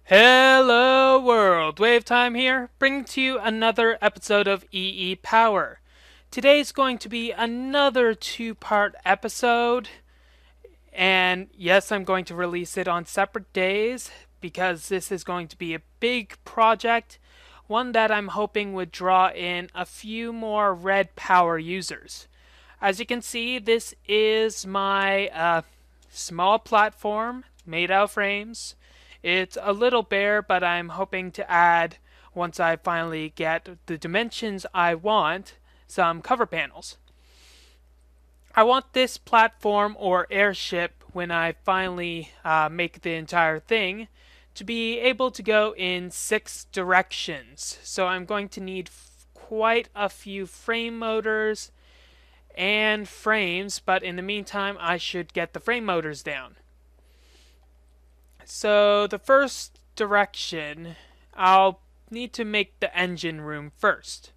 Hello world, Wave Time here, bringing to you another episode of EEPower. Today's going to be another two-part episode, and yes, I'm going to release it on separate days because this is going to be a big project, one that I'm hoping would draw in a few more red power users. As you can see, this is my small platform made out of frames. It's a little bare, but I'm hoping to add, once I finally get the dimensions I want, some cover panels. I want this platform or airship, when I finally make the entire thing, to be able to go in 6 directions. So I'm going to need quite a few frame motors and frames, but in the meantime I should get the frame motors down. So the first direction, I'll need to make the engine room first.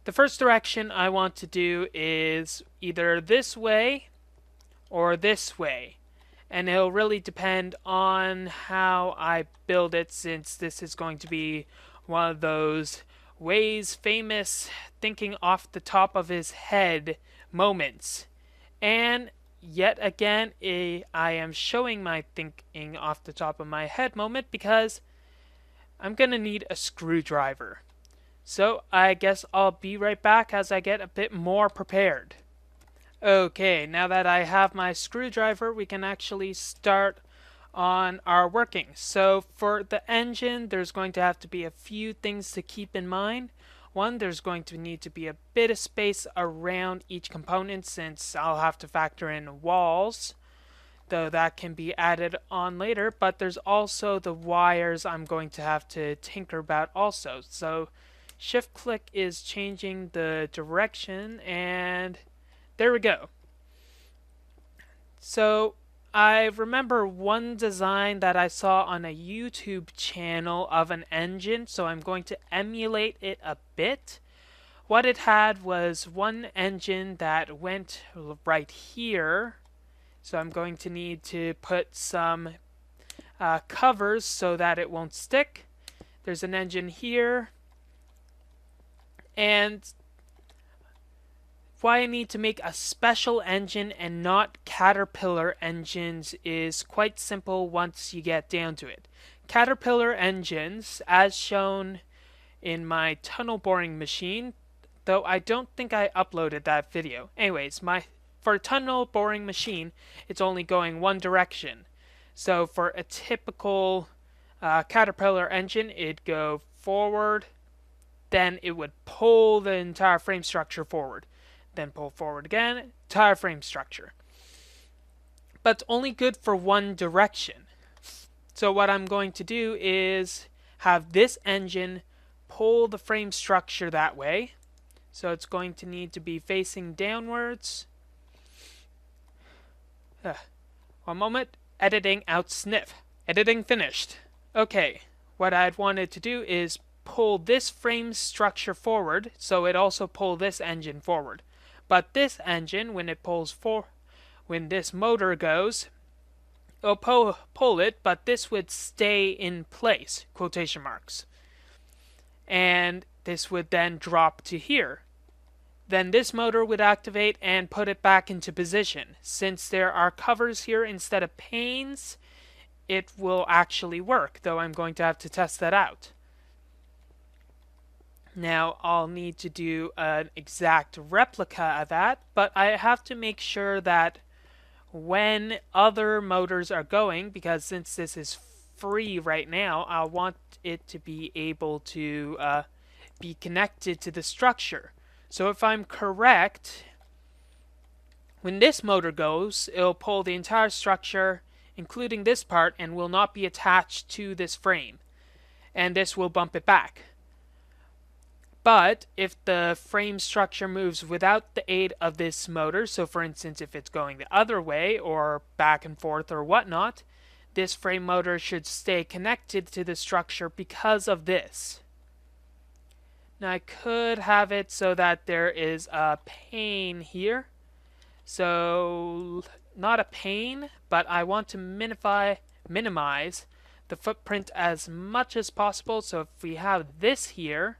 The first direction I want to do is either this way or this way, and it'll really depend on how I build it, since this is going to be one of those Way's famous thinking off the top of his head moments. And yet again, I am showing my thinking off the top of my head moment because I'm gonna need a screwdriver. So I guess I'll be right back as I get a bit more prepared. Okay, now that I have my screwdriver, we can actually start on our working. So for the engine, there's going to have to be a few things to keep in mind. One, there's going to need to be a bit of space around each component, since I'll have to factor in walls, though that can be added on later. But there's also the wires I'm going to have to tinker about also. So shift click is changing the direction, and there we go. So I remember one design that I saw on a YouTube channel of an engine, so I'm going to emulate it a bit. What it had was one engine that went right here, so I'm going to need to put some covers so that it won't stick. There's an engine here, and why I need to make a special engine and not Caterpillar engines is quite simple once you get down to it. Caterpillar engines, as shown in my tunnel boring machine, though I don't think I uploaded that video. Anyways, for a tunnel boring machine, it's only going one direction. So for a typical Caterpillar engine, it'd go forward, then it would pull the entire frame structure forward. Then pull forward again, entire frame structure. But only good for one direction. So what I'm going to do is have this engine pull the frame structure that way. So it's going to need to be facing downwards. One moment. Editing out sniff. Editing finished. Okay, what I'd wanted to do is pull this frame structure forward, so it also pull this engine forward. But this engine, when this motor goes, it'll pull it, but this would stay in place, quotation marks. And this would then drop to here. Then this motor would activate and put it back into position. Since there are covers here instead of panes, it will actually work, though I'm going to have to test that out. Now I'll need to do an exact replica of that, but I have to make sure that when other motors are going, because since this is free right now, I want it to be able to be connected to the structure. So if I'm correct, when this motor goes, it'll pull the entire structure, including this part, and will not be attached to this frame. And this will bump it back. But if the frame structure moves without the aid of this motor, so for instance if it's going the other way or back and forth or whatnot, this frame motor should stay connected to the structure because of this. Now I could have it so that there is a pane here. So not a pane, but I want to minimize the footprint as much as possible. So if we have this here,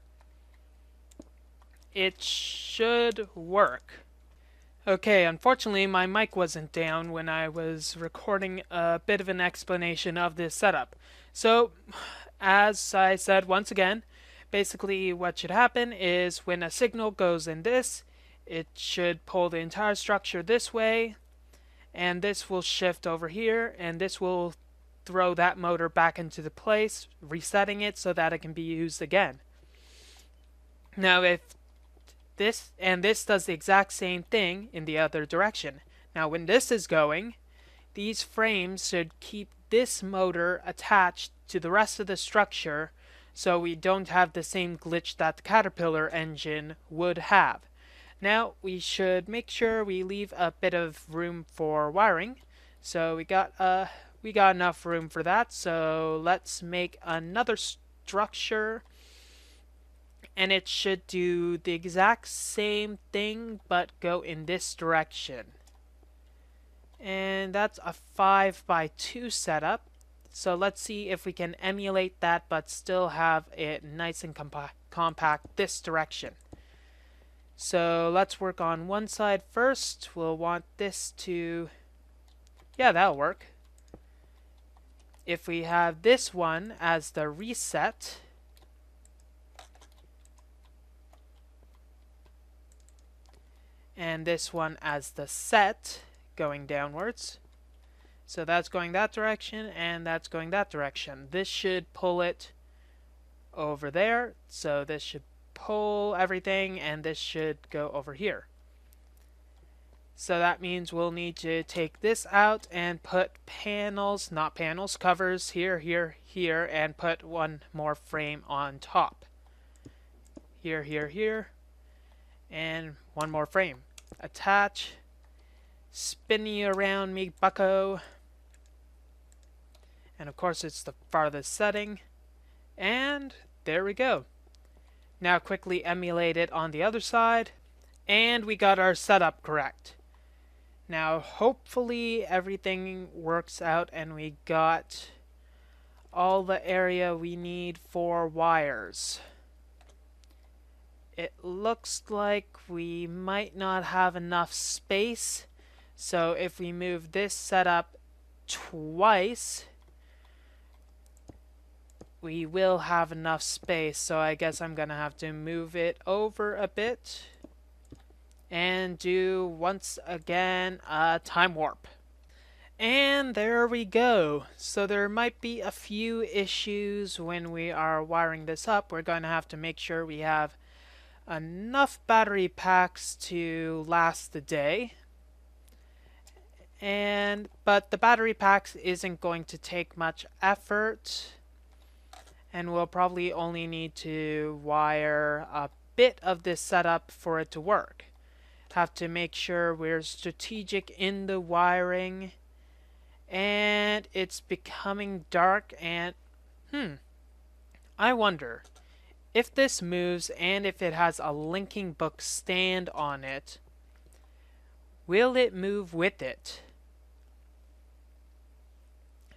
it should work. Okay, unfortunately my mic wasn't down when I was recording a bit of an explanation of this setup. So, as I said once again, basically what should happen is when a signal goes in this, it should pull the entire structure this way, and this will shift over here, and this will throw that motor back into the place, resetting it so that it can be used again. Now if this does the exact same thing in the other direction. Now when this is going, these frames should keep this motor attached to the rest of the structure so we don't have the same glitch that the Caterpillar engine would have. Now we should make sure we leave a bit of room for wiring. So we got enough room for that. So let's make another structure, and it should do the exact same thing but go in this direction. And that's a 5x2 setup. So let's see if we can emulate that but still have it nice and compact this direction. So let's work on one side first. We'll want this to, yeah, that'll work. If we have this one as the reset, and this one as the set going downwards. So that's going that direction and that's going that direction. This should pull it over there. So this should pull everything and this should go over here. So that means we'll need to take this out and put panels, not panels, covers here, here, here, and put one more frame on top. Here, here, here, and one more frame. Attach, spin you around me bucko, and of course it's the farthest setting, and there we go. Now quickly emulate it on the other side, and we got our setup correct. Now hopefully everything works out and we got all the area we need for wires. It looks like we might not have enough space, so if we move this setup twice, we will have enough space. So I guess I'm gonna have to move it over a bit and do once again a time warp. And there we go. So there might be a few issues when we are wiring this up. We're going to have to make sure we have enough battery packs to last the day. But the battery packs isn't going to take much effort, and we'll probably only need to wire a bit of this setup for it to work. Have to make sure we're strategic in the wiring, and it's becoming dark, and I wonder if this moves and if it has a linking book stand on it, will it move with it?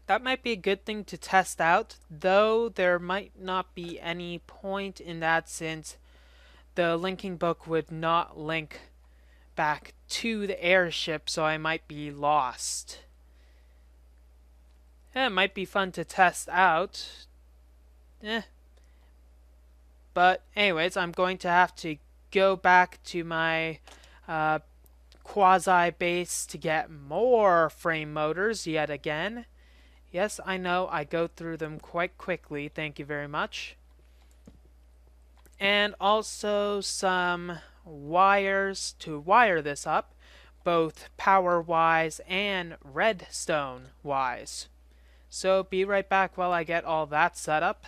That might be a good thing to test out, though there might not be any point in that since the linking book would not link back to the airship, so I might be lost. Yeah, it might be fun to test out. But anyways, I'm going to have to go back to my quasi base to get more frame motors yet again. Yes, I know, I go through them quite quickly, thank you very much. And also some wires to wire this up, both power-wise and redstone-wise. So be right back while I get all that set up.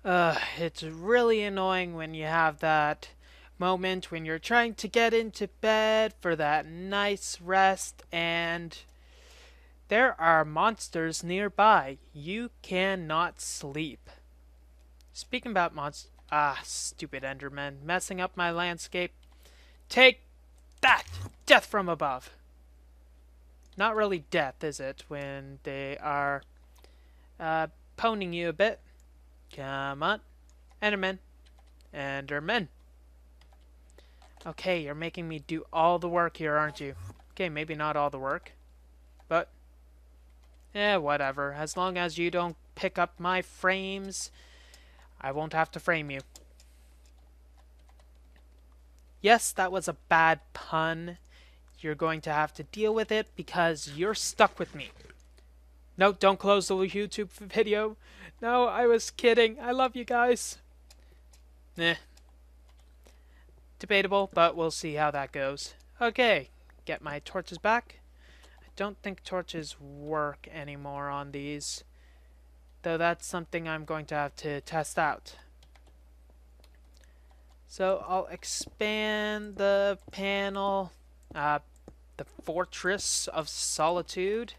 It's really annoying when you have that moment when you're trying to get into bed for that nice rest and there are monsters nearby. You cannot sleep. Speaking about monsters, stupid Enderman, messing up my landscape. Take that! Death from above. Not really death, is it, when they are poning you a bit. Come on. Enderman. Enderman. Okay, you're making me do all the work here, aren't you? Okay, maybe not all the work. But, whatever. As long as you don't pick up my frames, I won't have to frame you. Yes, that was a bad pun. You're going to have to deal with it because you're stuck with me. No, don't close the YouTube video. No, I was kidding. I love you guys. Debatable, but we'll see how that goes. Okay, get my torches back. I don't think torches work anymore on these, though that's something I'm going to have to test out. So I'll expand the panel, the Fortress of Solitude,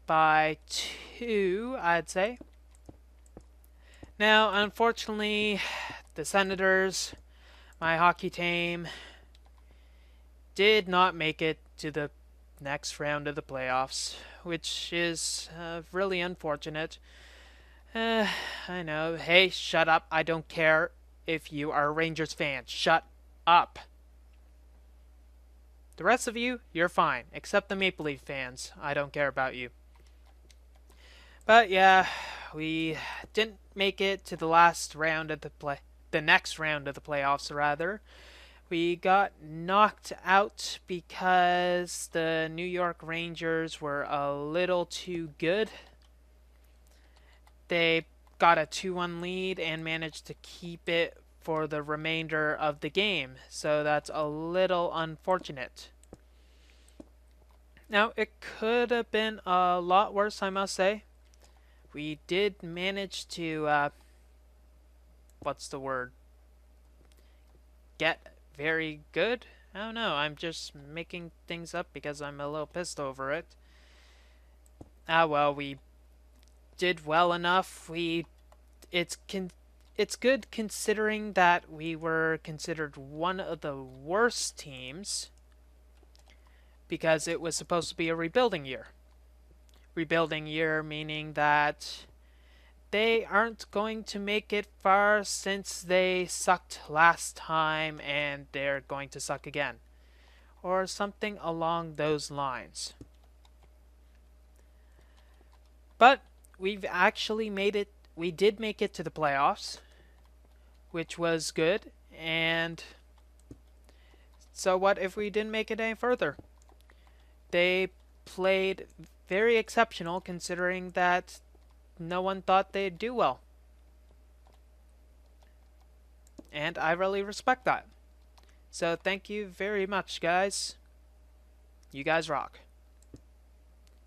by 2, I'd say. Now, unfortunately, the Senators, my hockey team, did not make it to the next round of the playoffs, which is really unfortunate. I know. Hey, shut up. I don't care if you are a Rangers fan. Shut up. The rest of you, you're fine, except the Maple Leaf fans. I don't care about you. But yeah, we didn't make it to the last round of the next round of the playoffs, rather. We got knocked out because the New York Rangers were a little too good. They got a 2-1 lead and managed to keep it for the remainder of the game, so that's a little unfortunate. Now, it could have been a lot worse, I must say. We did manage to, what's the word? Get very good? I don't know, I'm just making things up because I'm a little pissed over it. Well, we did well enough. It's good considering that we were considered one of the worst teams because it was supposed to be a rebuilding year. Rebuilding year meaning that they aren't going to make it far since they sucked last time and they're going to suck again. Or something along those lines. But we've actually made it. We did make it to the playoffs, which was good. And so what if we didn't make it any further? They played very exceptional considering that no one thought they'd do well. And I really respect that. So thank you very much, guys. You guys rock.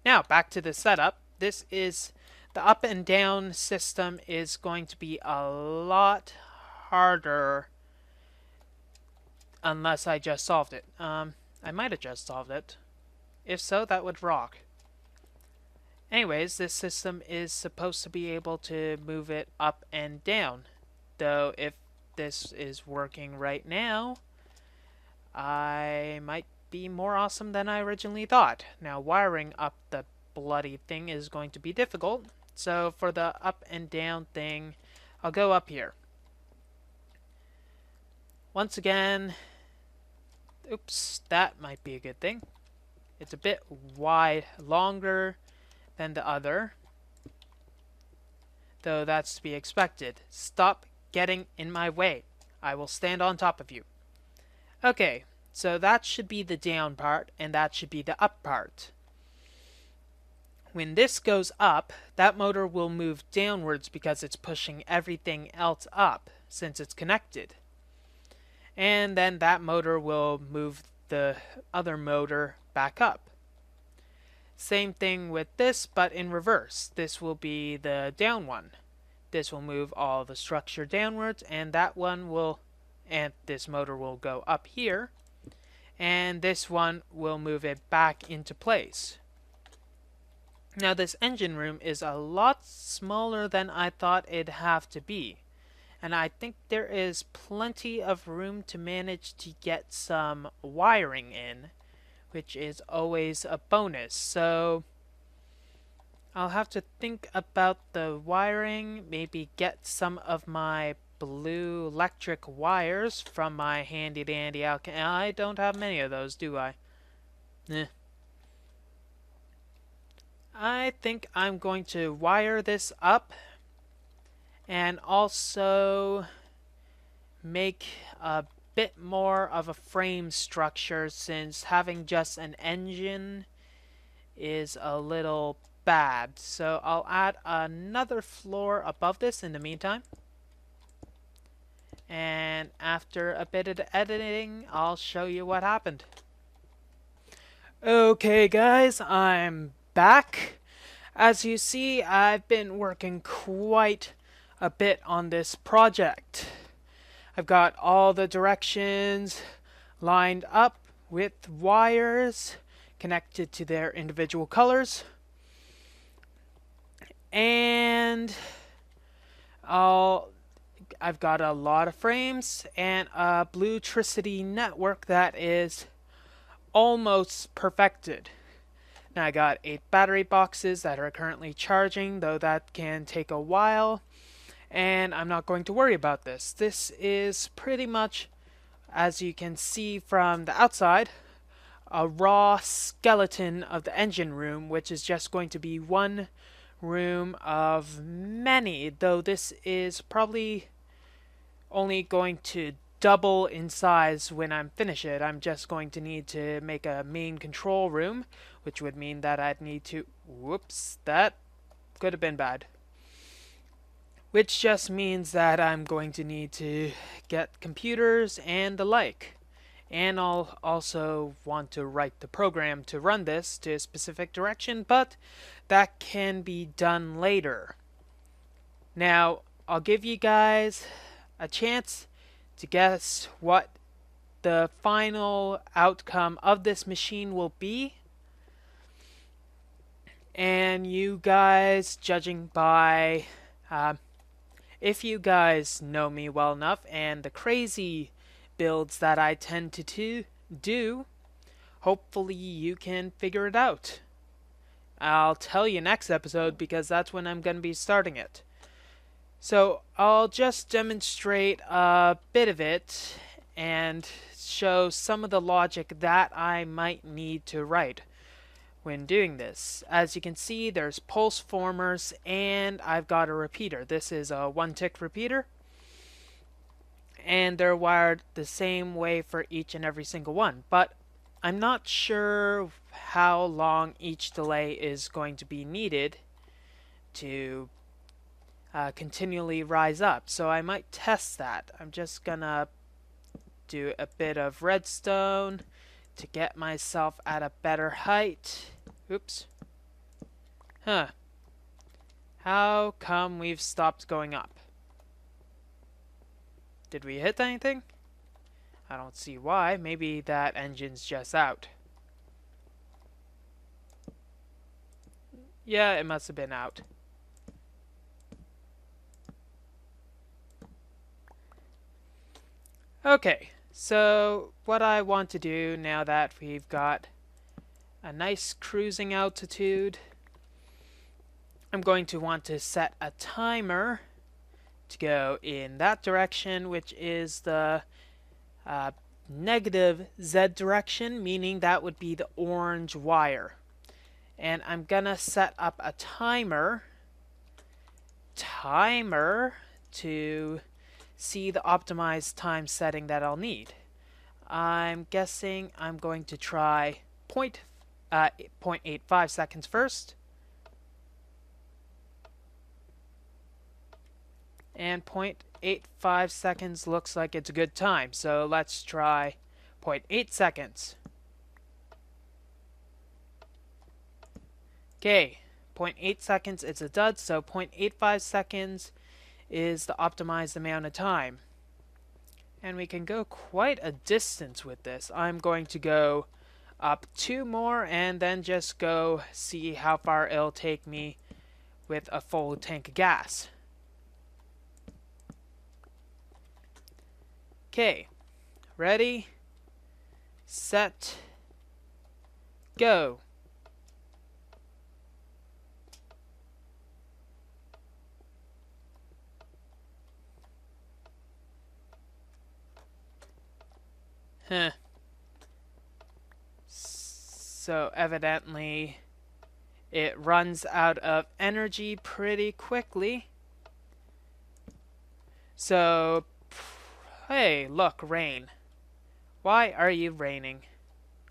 Now, back to the setup. This is the up and down system is going to be a lot harder unless I just solved it. I might have just solved it. If so, that would rock. Anyways, this system is supposed to be able to move it up and down. Though, if this is working right now, I might be more awesome than I originally thought. Now, wiring up the bloody thing is going to be difficult. So, for the up and down thing, I'll go up here. Once again, oops, that might be a good thing. It's a bit longer than the other, though that's to be expected. Stop getting in my way. I will stand on top of you. Okay, so that should be the down part, and that should be the up part. When this goes up, that motor will move downwards because it's pushing everything else up, since it's connected. And then that motor will move the other motor back up. Same thing with this, but in reverse. This will be the down one. This will move all the structure downwards, and that one will, and this motor will go up here, and this one will move it back into place. Now this engine room is a lot smaller than I thought it'd have to be, and I think there is plenty of room to manage to get some wiring in, which is always a bonus. So I'll have to think about the wiring, maybe get some of my blue electric wires from my handy dandy I don't have many of those, do I? Eh. I think I'm going to wire this up and also make a bit more of a frame structure, since having just an engine is a little bad. So I'll add another floor above this in the meantime. And after a bit of editing, I'll show you what happened. Okay guys, I'm back. As you see, I've been working quite a bit on this project. I've got all the directions lined up with wires connected to their individual colors. And I've got a lot of frames and a Bluetricity network that is almost perfected. Now I got 8 battery boxes that are currently charging, though that can take a while, and I'm not going to worry about this. This is pretty much, as you can see from the outside, a raw skeleton of the engine room, which is just going to be one room of many, though this is probably only going to double in size when I'm finished it. I'm just going to need to make a main control room, which would mean that I'd need to... Whoops, that could have been bad. Which just means that I'm going to need to get computers and the like. And I'll also want to write the program to run this to a specific direction, but that can be done later. Now, I'll give you guys a chance to guess what the final outcome of this machine will be. And you guys, judging by if you guys know me well enough and the crazy builds that I tend to do, hopefully you can figure it out. I'll tell you next episode, because that's when I'm going to be starting it. So I'll just demonstrate a bit of it and show some of the logic that I might need to write when doing this. As you can see, there's pulse formers and I've got a repeater. This is a 1-tick repeater, and they're wired the same way for each and every single one, but I'm not sure how long each delay is going to be needed to continually rise up, so I might test that. I'm just gonna do a bit of redstone to get myself at a better height. Oops. Huh. How come we've stopped going up? Did we hit anything? I don't see why. Maybe that engine's just out. Yeah, it must have been out. Okay, so what I want to do now that we've got a nice cruising altitude, I'm going to want to set a timer to go in that direction, which is the negative Z direction, meaning that would be the orange wire. And I'm gonna set up a timer to see the optimized time setting that I'll need. I'm guessing I'm going to try 0.85 seconds first. And 0.85 seconds looks like it's a good time, so let's try 0.8 seconds. Okay, 0.8 seconds is a dud, so 0.85 seconds is the optimized amount of time. And we can go quite a distance with this. I'm going to go up 2 more and then just go see how far it'll take me with a full tank of gas. Okay, ready, set, go. Huh. So evidently it runs out of energy pretty quickly. So, hey, look, rain. Why are you raining?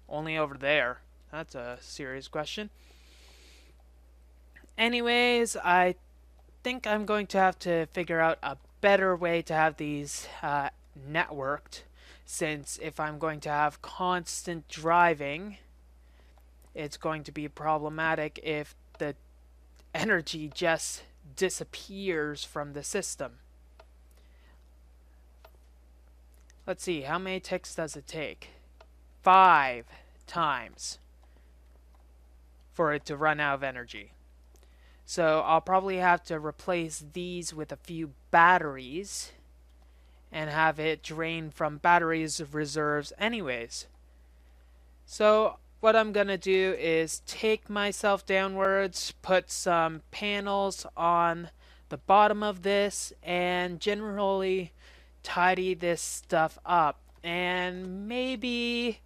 Only over there. That's a serious question. Anyways, I think I'm going to have to figure out a better way to have these networked, since if I'm going to have constant driving, it's going to be problematic if the energy just disappears from the system. Let's see, how many ticks does it take? 5 times for it to run out of energy. So I'll probably have to replace these with a few batteries and have it drain from batteries reserves anyways. So what I'm gonna do is take myself downwards, put some panels on the bottom of this, and generally tidy this stuff up, and maybe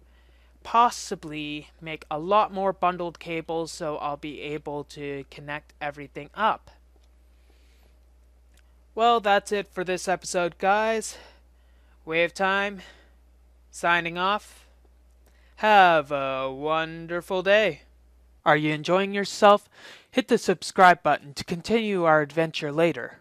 possibly make a lot more bundled cables so I'll be able to connect everything up. Well, that's it for this episode, guys. Wave time, signing off. Have a wonderful day. Are you enjoying yourself? Hit the subscribe button to continue our adventure later.